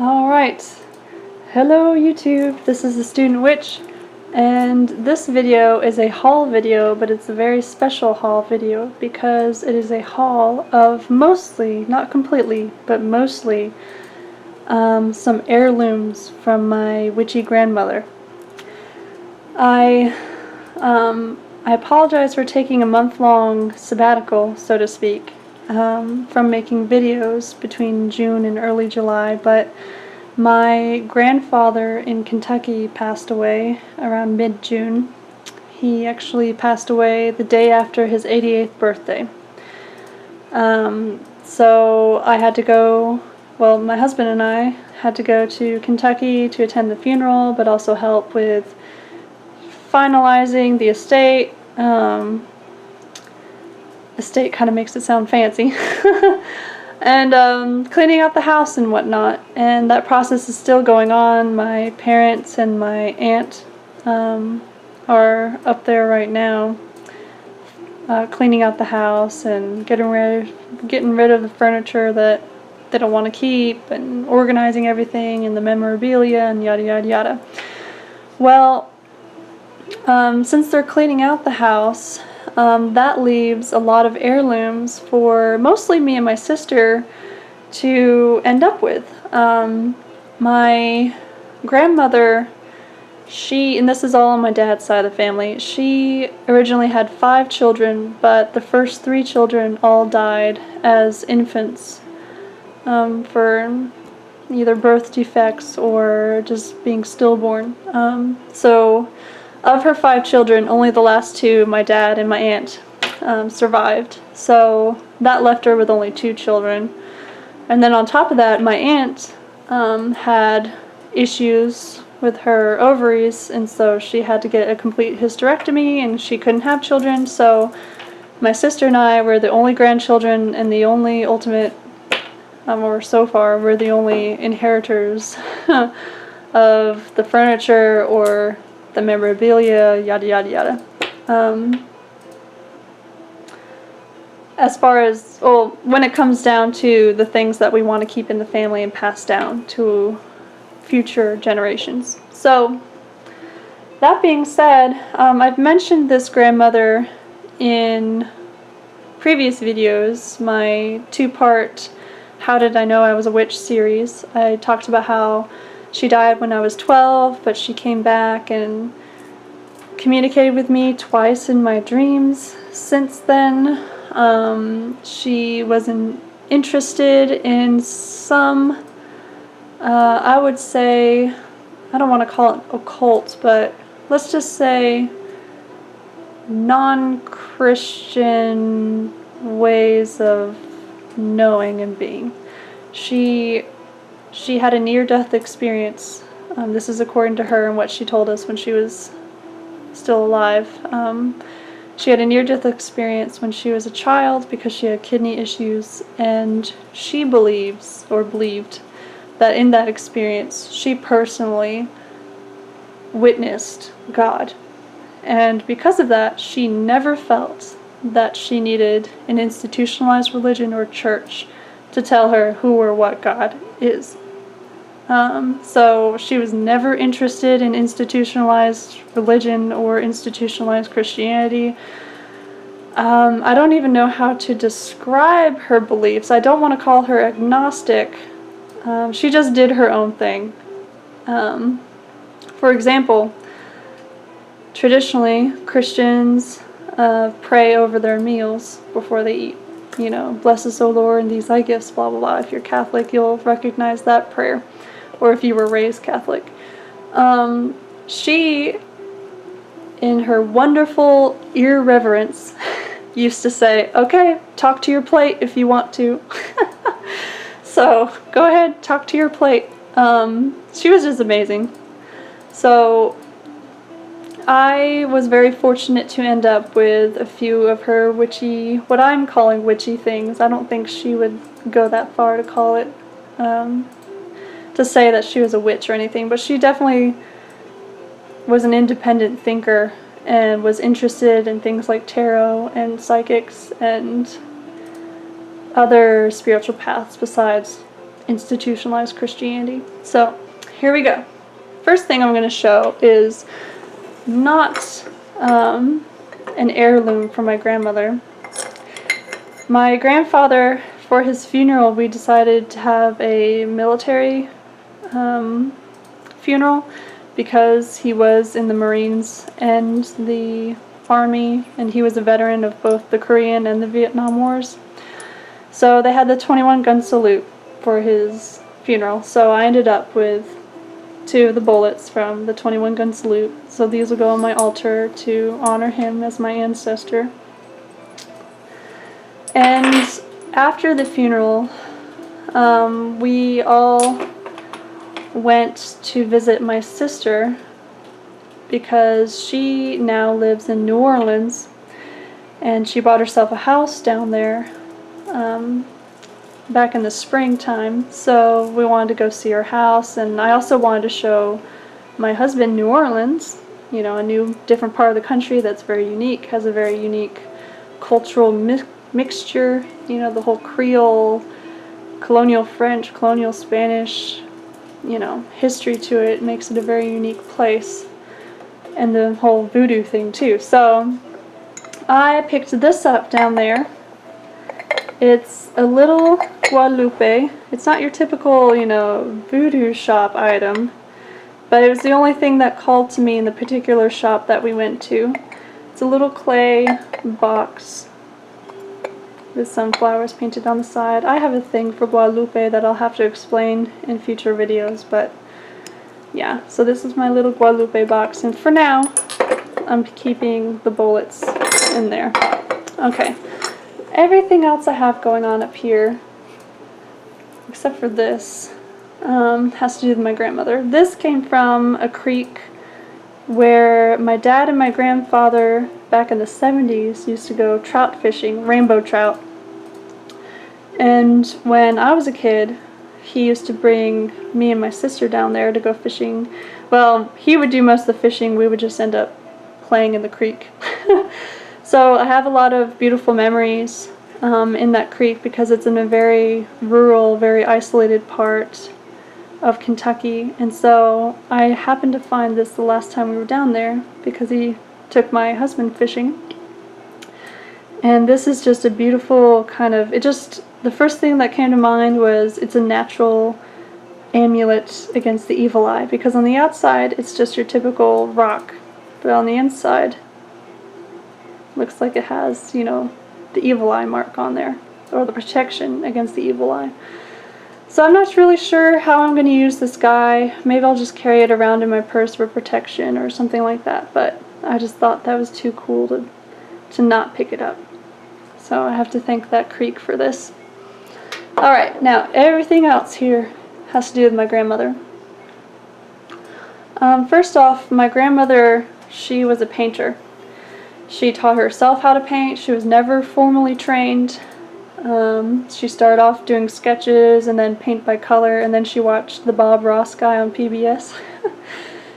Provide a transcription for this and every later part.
Alright, hello YouTube, this is the Student Witch, and this video is a haul video, but it's a very special haul video because it is a haul of mostly, not completely, but mostly some heirlooms from my witchy grandmother. I apologize for taking a month-long sabbatical, so to speak, from making videos between June and early July, but my grandfather in Kentucky passed away around mid-June. He actually passed away the day after his 88th birthday. So I had to go, well, my husband and I had to go to Kentucky to attend the funeral, but also help with finalizing the estate. Estate kind of makes it sound fancy. And cleaning out the house and whatnot. And that process is still going on. My parents and my aunt are up there right now, cleaning out the house and getting rid of the furniture that they don't want to keep, and organizing everything and the memorabilia and yada yada yada. Well, since they're cleaning out the house, that leaves a lot of heirlooms for mostly me and my sister to end up with. My grandmother, and this is all on my dad's side of the family, she originally had 5 children, but the first 3 children all died as infants for either birth defects or just being stillborn. So of her 5 children, only the last 2, my dad and my aunt, survived. So that left her with only 2 children. And then on top of that, my aunt had issues with her ovaries, and so she had to get a complete hysterectomy, and she couldn't have children. So my sister and I were the only grandchildren, and the only ultimate, or so far, we're the only inheritors of the furniture or the memorabilia, yada yada yada. As far as, well, when it comes down to the things that we want to keep in the family and pass down to future generations. So, that being said, I've mentioned this grandmother in previous videos, my 2-part How Did I Know I Was a Witch series. I talked about how she died when I was 12, but she came back and communicated with me twice in my dreams since then. She wasn't interested in some, I would say, I don't want to call it occult, but let's just say non-Christian ways of knowing and being. She had a near-death experience. This is according to her and what she told us when she was still alive. She had a near-death experience when she was a child because she had kidney issues, and she believed that in that experience she personally witnessed God. And because of that, she never felt that she needed an institutionalized religion or church to tell her who or what God is. So she was never interested in institutionalized religion or institutionalized Christianity. I don't even know how to describe her beliefs. I don't want to call her agnostic. She just did her own thing. For example, traditionally, Christians pray over their meals before they eat. You know, bless us, O Lord, and these thy gifts, blah, blah, blah. If you're Catholic, you'll recognize that prayer. Or if you were raised Catholic. She, in her wonderful irreverence, used to say, okay, talk to your plate if you want to. So, go ahead, talk to your plate. She was just amazing. So, I was very fortunate to end up with a few of her witchy, what I'm calling witchy things. I don't think she would go that far to call it, to say that she was a witch or anything, but she definitely was an independent thinker and was interested in things like tarot and psychics and other spiritual paths besides institutionalized Christianity. So here we go. First thing I'm going to show is not an heirloom from my grandmother. My grandfather, for his funeral, we decided to have a military funeral because he was in the Marines and the Army, and he was a veteran of both the Korean and the Vietnam Wars. So they had the 21 gun salute for his funeral. So I ended up with 2 of the bullets from the 21 gun salute. So these will go on my altar to honor him as my ancestor. And after the funeral, we all went to visit my sister because she now lives in New Orleans, and she bought herself a house down there back in the springtime. So we wanted to go see her house, and I also wanted to show my husband New Orleans, you know, a new different part of the country that's very unique, has a very unique cultural mixture, you know, the whole Creole, colonial French, colonial Spanish, you know, history to it makes it a very unique place, and the whole voodoo thing too. So I picked this up down there. It's a little Guadalupe. It's not your typical, you know, voodoo shop item, but it was the only thing that called to me in the particular shop that we went to. It's a little clay box with some flowers painted on the side. I have a thing for Guadalupe that I'll have to explain in future videos, but yeah, so this is my little Guadalupe box, and for now I'm keeping the bullets in there. Okay, everything else I have going on up here, except for this, has to do with my grandmother. This came from a creek where my dad and my grandfather back in the 70s used to go trout fishing, rainbow trout. And when I was a kid, he used to bring me and my sister down there to go fishing. Well, he would do most of the fishing, we would just end up playing in the creek. So I have a lot of beautiful memories in that creek because it's in a very rural, very isolated part of Kentucky. And so I happened to find this the last time we were down there because he took my husband fishing. And this is just a beautiful kind of, the first thing that came to mind was it's a natural amulet against the evil eye, because on the outside it's just your typical rock, but on the inside looks like it has, you know, the evil eye mark on there, or the protection against the evil eye. So I'm not really sure how I'm going to use this guy. Maybe I'll just carry it around in my purse for protection or something like that, but I just thought that was too cool to not pick it up. So I have to thank that creek for this. Alright, now everything else here has to do with my grandmother. First off, my grandmother, she was a painter. She taught herself how to paint. She was never formally trained. She started off doing sketches and then paint by color, and then she watched the Bob Ross guy on PBS.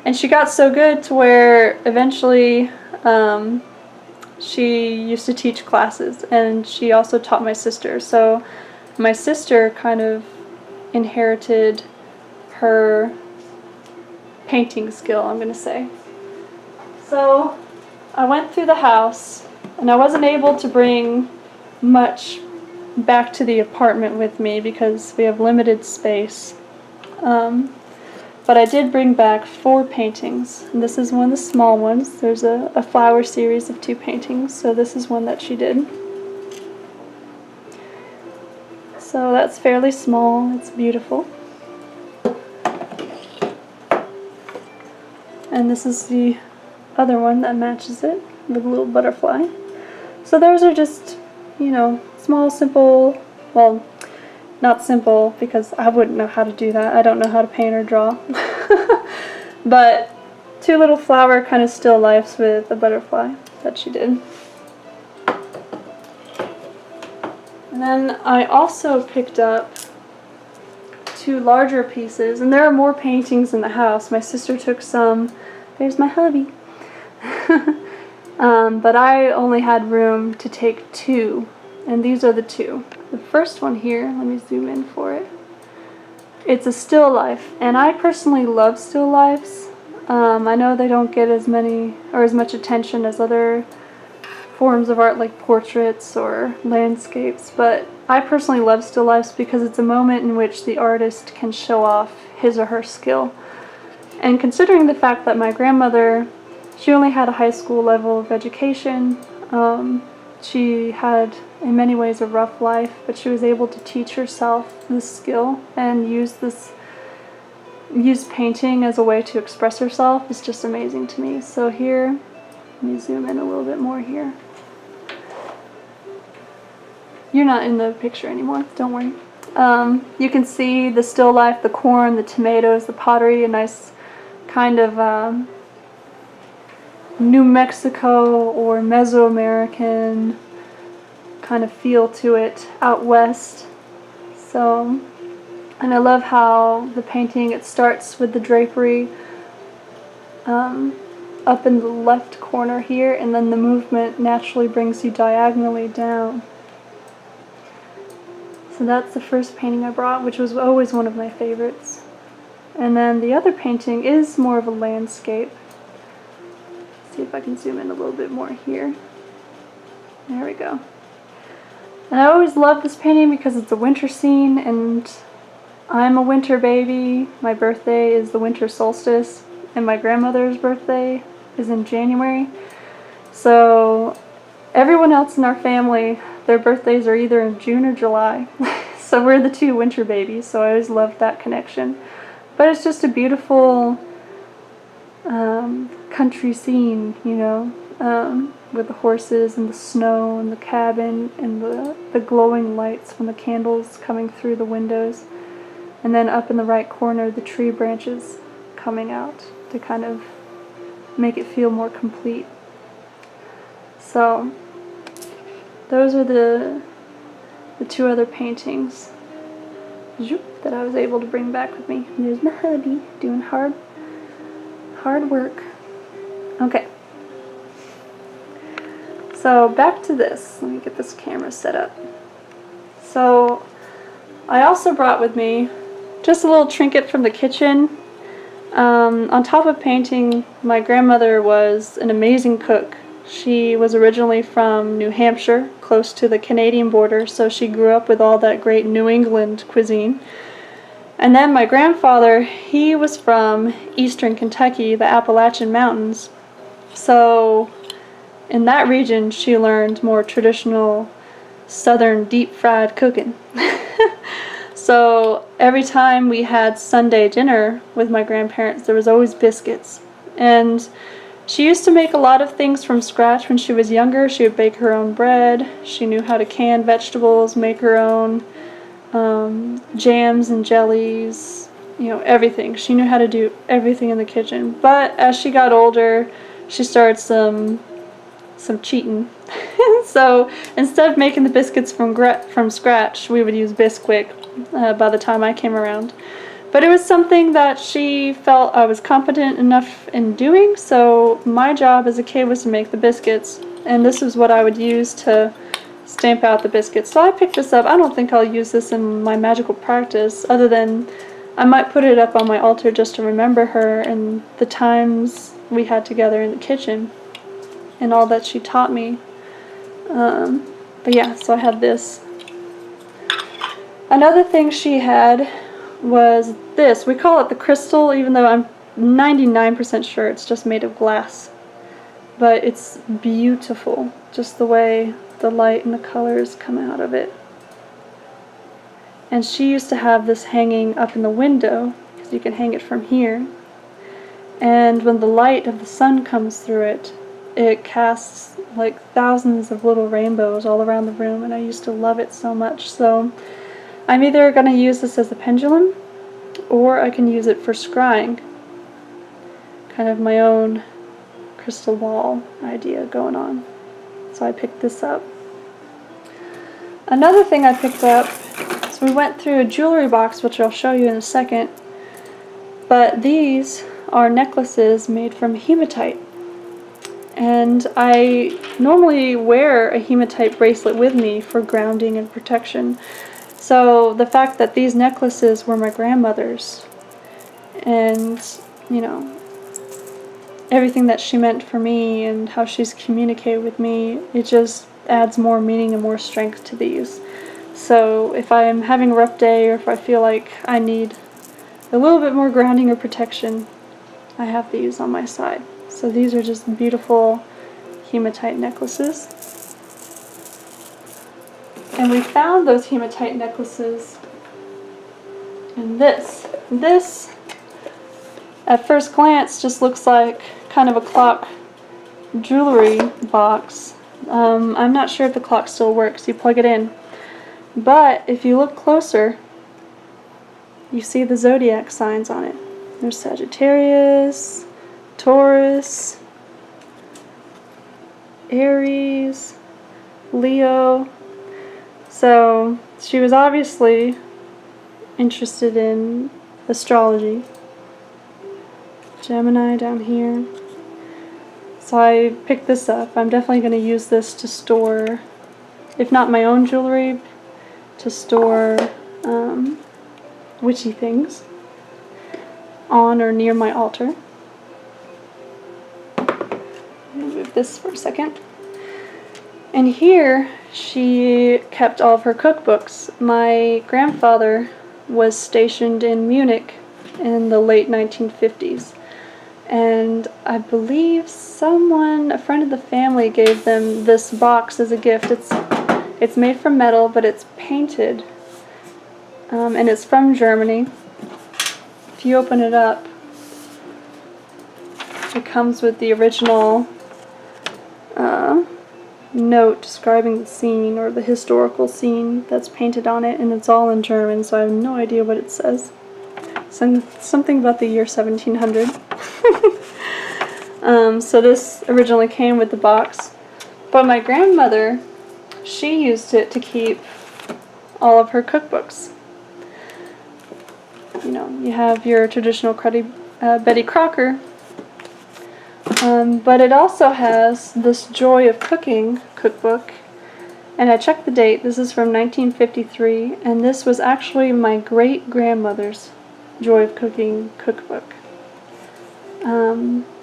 And she got so good to where eventually she used to teach classes, and she also taught my sister. So my sister kind of inherited her painting skill, I'm going to say. So I went through the house, and I wasn't able to bring much back to the apartment with me because we have limited space. But I did bring back 4 paintings, and this is one of the small ones. There's a flower series of 2 paintings, so this is one that she did. So that's fairly small, it's beautiful. And this is the other one that matches it, with a little butterfly. So those are just, you know, small, simple, well, not simple because I wouldn't know how to do that. I don't know how to paint or draw. But 2 little flower kind of still lifes with a butterfly that she did. And then I also picked up 2 larger pieces, and there are more paintings in the house. My sister took some. There's my hubby. But I only had room to take 2, and these are the 2. The first one here, let me zoom in for it. It's a still life, and I personally love still lifes. I know they don't get as many or as much attention as other forms of art like portraits or landscapes, but I personally love still lifes because it's a moment in which the artist can show off his or her skill. And considering the fact that my grandmother, she only had a high school level of education, she had in many ways a rough life, but she was able to teach herself this skill and use painting as a way to express herself is just amazing to me. So here, let me zoom in a little bit more here. You're not in the picture anymore, don't worry. You can see the still life, the corn, the tomatoes, the pottery, a nice kind of New Mexico or Mesoamerican kind of feel to it out west. So, and I love how the painting, it starts with the drapery up in the left corner here, and then the movement naturally brings you diagonally down. So that's the first painting I brought, which was always one of my favorites. And then the other painting is more of a landscape. Let's see if I can zoom in a little bit more here. There we go. And I always love this painting because it's a winter scene, and I'm a winter baby. My birthday is the winter solstice, and my grandmother's birthday is in January. So everyone else in our family, their birthdays are either in June or July. So we're the two winter babies, so I always loved that connection. But it's just a beautiful country scene, you know, with the horses and the snow and the cabin and the glowing lights from the candles coming through the windows. And then up in the right corner, the tree branches coming out to kind of make it feel more complete. So those are the two other paintings that I was able to bring back with me. And there's my hubby doing hard work. Okay. So back to this. Let me get this camera set up. So I also brought with me just a little trinket from the kitchen. On top of painting, my grandmother was an amazing cook. She was originally from New Hampshire, close to the Canadian border, so she grew up with all that great New England cuisine. And then my grandfather, he was from eastern Kentucky, the Appalachian Mountains. So in that region, she learned more traditional southern deep-fried cooking. So every time we had Sunday dinner with my grandparents, there was always biscuits. And she used to make a lot of things from scratch when she was younger. She would bake her own bread. She knew how to can vegetables, make her own jams and jellies, you know, everything. She knew how to do everything in the kitchen. But as she got older, she started some cheating. So instead of making the biscuits from scratch, we would use Bisquick by the time I came around. But it was something that she felt I was competent enough in doing, so my job as a kid was to make the biscuits, and this is what I would use to stamp out the biscuits. So I picked this up. I don't think I'll use this in my magical practice, other than I might put it up on my altar just to remember her and the times we had together in the kitchen and all that she taught me. But yeah, so I had this. Another thing she had was this. We call it the crystal, even though I'm 99% sure it's just made of glass. But it's beautiful, just the way the light and the colors come out of it. And she used to have this hanging up in the window, because you can hang it from here. And when the light of the sun comes through it, it casts like thousands of little rainbows all around the room, and I used to love it so much. So I'm either going to use this as a pendulum, or I can use it for scrying. Kind of my own crystal ball idea going on. So I picked this up. Another thing I picked up, so we went through a jewelry box, which I'll show you in a second, but these are necklaces made from hematite. And I normally wear a hematite bracelet with me for grounding and protection. So the fact that these necklaces were my grandmother's, and, you know, everything that she meant for me and how she's communicated with me, it just adds more meaning and more strength to these. So if I'm having a rough day, or if I feel like I need a little bit more grounding or protection, I have these on my side. So these are just beautiful hematite necklaces. And we found those hematite necklaces in this. This, at first glance, just looks like kind of a clock jewelry box. I'm not sure if the clock still works. You plug it in. But if you look closer, you see the zodiac signs on it. There's Sagittarius, Taurus, Aries, Leo. So she was obviously interested in astrology. Gemini down here. So I picked this up. I'm definitely going to use this to store, if not my own jewelry, to store witchy things on or near my altar. Move this for a second. And here she kept all of her cookbooks. My grandfather was stationed in Munich in the late 1950s. And I believe a friend of the family, gave them this box as a gift. It's made from metal, but it's painted. And it's from Germany. If you open it up, it comes with the original note describing the scene, or the historical scene that's painted on it, and it's all in German, so I have no idea what it says. Something about the year 1700. So this originally came with the box, but my grandmother, she used it to keep all of her cookbooks. You know, you have your traditional Betty Crocker, but it also has this Joy of Cooking cookbook, and I checked the date. This is from 1953, and this was actually my great-grandmother's Joy of Cooking cookbook.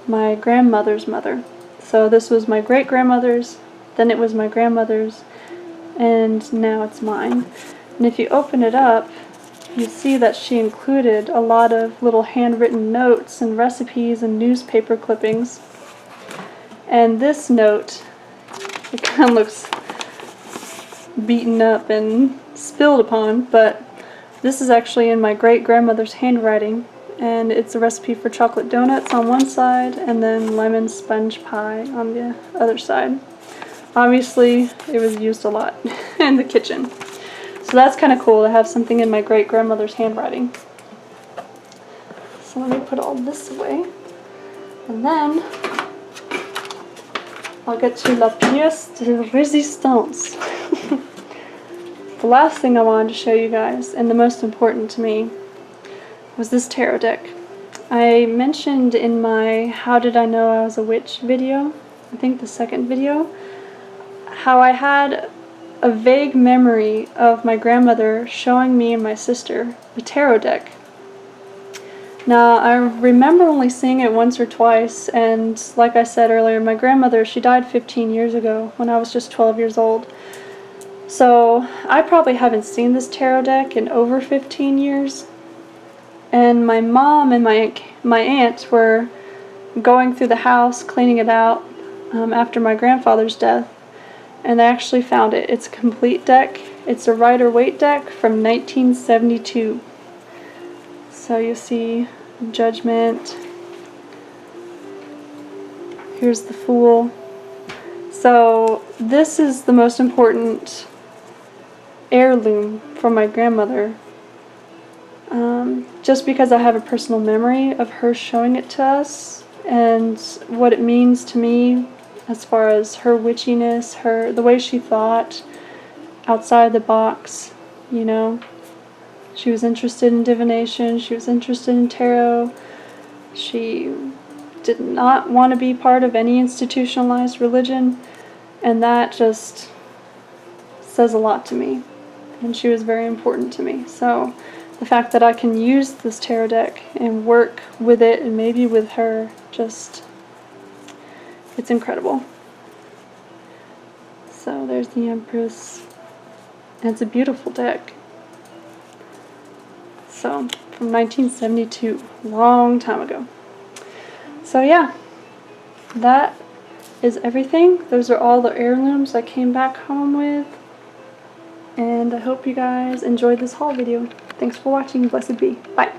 My grandmother's mother. So this was my great-grandmother's, then it was my grandmother's, and now it's mine. And if you open it up, you see that she included a lot of little handwritten notes and recipes and newspaper clippings. And this note, it kind of looks beaten up and spilled upon, but this is actually in my great-grandmother's handwriting, and it's a recipe for chocolate donuts on one side and then lemon sponge pie on the other side. Obviously, it was used a lot in the kitchen. So that's kind of cool to have something in my great-grandmother's handwriting. So let me put all this away. And then I'll get to la pièce de résistance. The last thing I wanted to show you guys, and the most important to me, was this tarot deck. I mentioned in my How Did I Know I Was a Witch video, I think the second video, how I had a vague memory of my grandmother showing me and my sister a tarot deck. Now, I remember only seeing it once or twice, and like I said earlier, my grandmother, she died 15 years ago when I was just 12 years old. So I probably haven't seen this tarot deck in over 15 years. And my mom and my aunt were going through the house, cleaning it out after my grandfather's death, and they actually found it. It's a complete deck. It's a Rider-Waite deck from 1972. So you see Judgment. Here's the Fool. So this is the most important heirloom from my grandmother. Just because I have a personal memory of her showing it to us and what it means to me as far as her witchiness, the way she thought outside the box, you know. She was interested in divination, she was interested in tarot, she did not want to be part of any institutionalized religion, and that just says a lot to me. and she was very important to me. So the fact that I can use this tarot deck and work with it and maybe with her, just, it's incredible. So there's the Empress, and it's a beautiful deck. So from 1972, long time ago. So yeah, that is everything. Those are all the heirlooms I came back home with. And I hope you guys enjoyed this haul video. Thanks for watching. Blessed be. Bye.